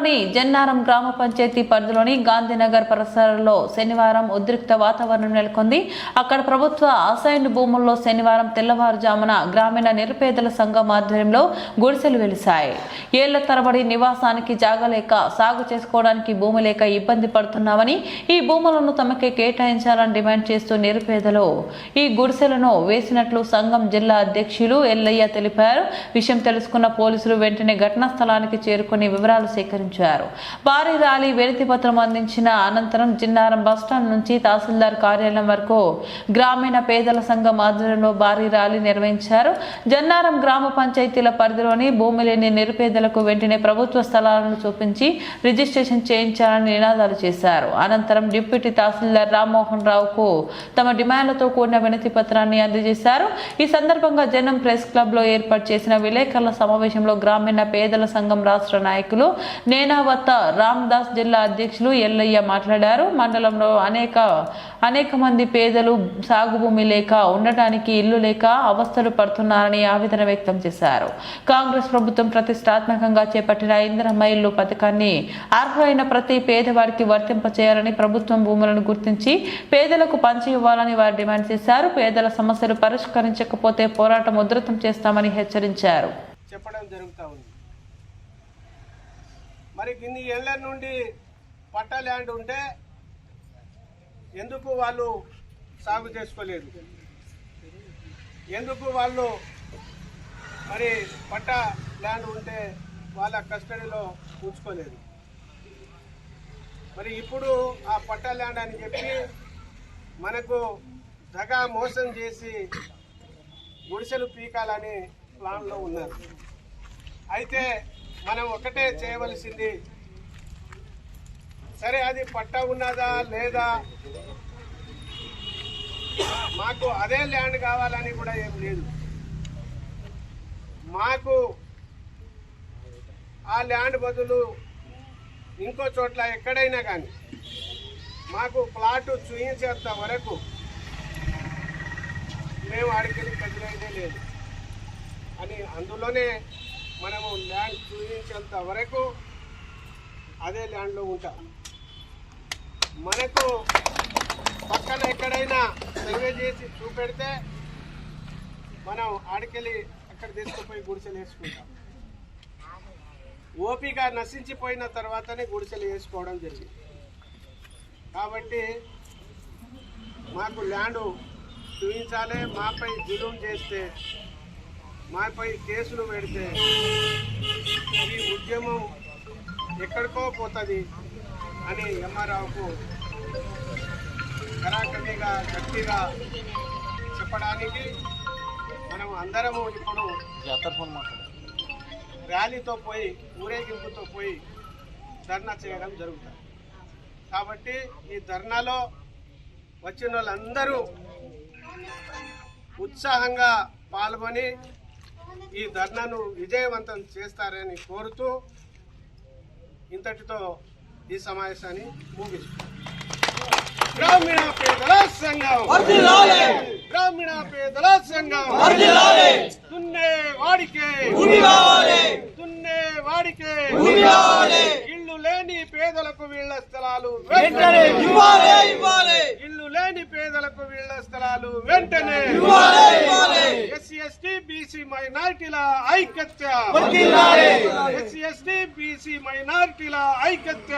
పట్టణంలోని జన్నారం గ్రామ పంచాయతీ పరిధిలోని గాంధీనగర్ పరిసరాల్లో శనివారం ఉద్రిక్త వాతావరణం నెలకొంది. అక్కడ ప్రభుత్వ అసైన్డ్ భూముల్లో శనివారం తెల్లవారుజామున గ్రామీణ నిరుపేదల సంఘం ఆధ్వర్యంలో గుడిసెలు వెలిశాయి. ఏళ్ల తరబడి నివాసానికి జాగా లేక సాగు చేసుకోవడానికి భూమి లేక ఇబ్బంది పడుతున్నామని, ఈ భూములను తమకే కేటాయించాలని డిమాండ్ చేస్తూ నిరుపేదలు ఈ గుడిసెలను వేసినట్లు సంఘం జిల్లా అధ్యక్షులు ఎల్లయ్య తెలిపారు. విషయం తెలుసుకున్న పోలీసులు వెంటనే ఘటనా స్థలానికి చేరుకుని వివరాలు సేకరించారు. భారీ ర్యాలీ వినతి పత్రం అందించిన అనంతరం జిన్నారం బస్టాండ్ నుంచి తహసీల్దార్ కార్యాలయం వరకు గ్రామీణ పేదల సంఘం ఆధ్వర్యంలో భారీ ర్యాలీ నిర్వహించారు. జన్నారం గ్రామ పంచాయతీల పరిధిలోని భూమి లేని నిరుపేదలకు వెంటనే ప్రభుత్వ స్థలాలను చూపించి రిజిస్ట్రేషన్ చేయించాలని నినాదాలు చేశారు. అనంతరం డిప్యూటీ తహసీల్దార్ రామ్మోహన్ రావుకు తమ డిమాండ్లతో కూడిన వినతి పత్రాన్ని అందజేశారు. ఈ సందర్భంగా జనం ప్రెస్ క్లబ్ లో ఏర్పాటు చేసిన విలేకరుల సమావేశంలో గ్రామీణ పేదల సంఘం రాష్ట్ర నాయకులు నేనావత్త రామదాస్, జిల్లా అధ్యక్షులు ఎల్లయ్య మాట్లాడారు. మండలంలో అనేక మంది పేదలు సాగు భూమి లేక ఉండటానికి ఇల్లు లేక అవస్థలు పడుతున్నారని ఆవేదన వ్యక్తం చేశారు. కాంగ్రెస్ ప్రభుత్వం ప్రతిష్టాత్మకంగా చేపట్టిన ఇందిరమ్మ ఇల్లు పథకాన్ని అర్హులైన ప్రతి పేదవాడికి వర్తింపచేయాలని, ప్రభుత్వం భూములను గుర్తించి పేదలకు పంచి ఇవ్వాలని వారు డిమాండ్ చేశారు. పేదల సమస్యలు పరిష్కరించకపోతే పోరాటం ఉధృతం చేస్తామని హెచ్చరించారు. చెప్పడం జరుగుతూ ఉంది. మరి ఇన్ని ఏళ్ల నుండి పట్టా ల్యాండ్ ఉంటే ఎందుకు వాళ్ళు సాగు చేసుకోలేదు? ఎందుకు వాళ్ళు మరి పట్టా ల్యాండ్ ఉంటే వాళ్ళ కస్టడీలో ఉంచుకోలేదు? మరి ఇప్పుడు ఆ పట్టా ల్యాండ్ అని చెప్పి మనకు దగా మోసం చేసి గుడిసెలు పీకాలని ప్లాన్లో ఉన్నారు. అయితే మనం ఒకటే చేయవలసింది, సరే అది పట్టా ఉన్నదా లేదా, మాకు అదే ల్యాండ్ కావాలని కూడా ఏం లేదు. మాకు ఆ ల్యాండ్ బదులు ఇంకో చోట్ల ఎక్కడైనా కానీ మాకు ప్లాటు చూయించేంత వరకు మేము అడిగి కదిలేదే లేదు అని, అందులోనే మనము ల్యాండ్ చూపించేంత వరకు అదే ల్యాండ్లో ఉంటాం. మనకు పక్కన ఎక్కడైనా సర్వే చేసి చూపెడితే మనం ఆడికెళ్ళి అక్కడ తీసుకుపోయి గుడిసెలు వేసుకుంటాం. ఓపిక నశించిపోయిన తర్వాతనే గుడిసెలు వేసుకోవడం జరిగింది. కాబట్టి మాకు ల్యాండ్ చూపించాలి. మాపై జులుం చేస్తే, మాపై కేసులు పెడితే ఈ ఉద్యమం ఎక్కడికో పోతుంది అని ఎంఆర్ఆవుకు కరాఖండిగా గట్టిగా చెప్పడానికి మనం అందరము ఇప్పుడు ర్యాలీతో పోయి, ఊరేగింపుతో పోయి ధర్నా చేయడం జరుగుతుంది. కాబట్టి ఈ ధర్నాలో వచ్చిన వాళ్ళందరూ ఉత్సాహంగా పాల్గొని ఈ ధర్నాను విజయవంతం చేస్తారని కోరుతూ ఇంతటితో ఈ సమావేశాన్ని ముగిస్తున్నాం. గ్రామీణ పేదల సంఘం, గ్రామీణ పేదల సంఘం, దున్నే వాడికే, దున్నే వాడికే, ఇల్లు లేని పేదలకు వీళ్ల స్థలాలు వెంటనే ఇవ్వాలి, ఇల్లు లేని పేదలకు వీళ్ల స్థలాలు వెంటనే ఎస్సీ ఎస్టీ బీసీ మైనారిటీల ఐక్యత, ఎస్సీ ఎస్టీ బీసీ మైనారిటీల ఐక్యత.